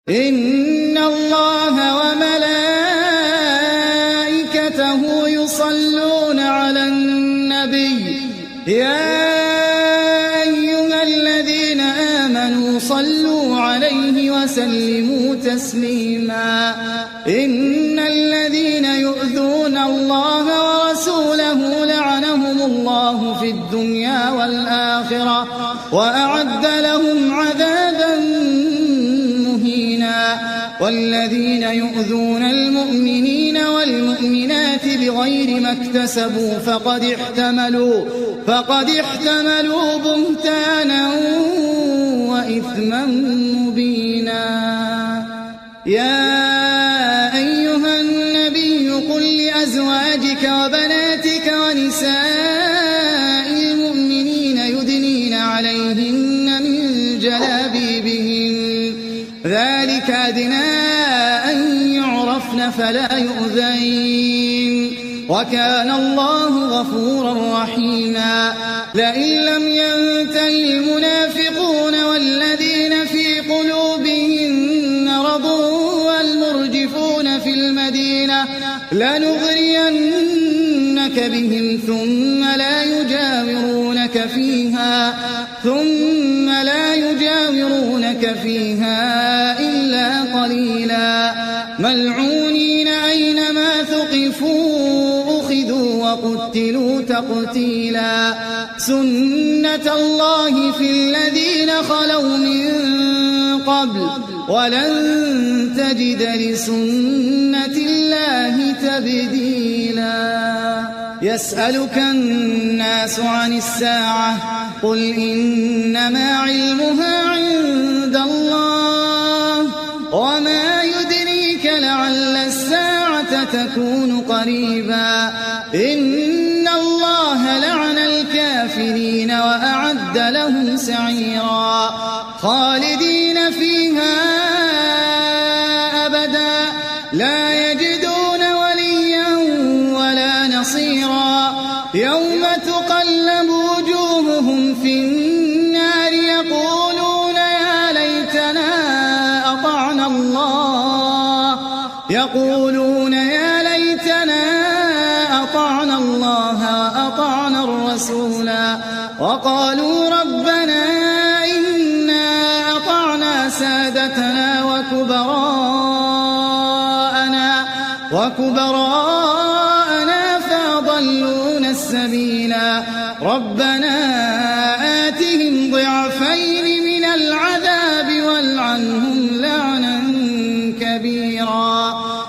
إن الله وملائكته يصلون على النبي يا أيها الذين آمنوا صلوا عليه وسلموا تسليما إن الذين يؤذون الله ورسوله لعنهم الله في الدنيا والآخرة وأعد لهم عذابا مهينا والذين يؤذون المؤمنين والمؤمنات بغير ما اكتسبوا فقد احتملوا بهتانا وإثما مبينا يا أيها النبي قل لأزواجك وبناتك ونساء المؤمنين يدنين عليهن من جلابيبهن ذلك أدنى أن يعرفن فلا يؤذين وكان الله غفورا رحيما لئن لم ينتهي المنافقون والذين في قلوبهم مرض والمرجفون في المدينة لنغرينك بهم ثم لا يجاورونك فيها إلا قليلا ملعونين أينما ثقفوا أخذوا وقتلوا تقتيلا سنة الله في الذين خلوا من قبل ولن تجد لسنة الله تبديلا يسألك الناس عن الساعة قل إنما علمها عند الله وما يدريك لعل الساعة تكون قريبا إن الله لعن الكافرين وأعد لهم سعيرا خالدين فيها أبدا لا يجدون وليا ولا نصيرا يوم تقلب وجوههم في النار يقولون يا ليتنا أطعنا الله وأطعنا الرسولا وقالوا ربنا إنا أطعنا سادتنا وكبراءنا فأضلونا السبيلا ربنا آتهم ضعفين من العذاب والعنهم لعنا كبيرا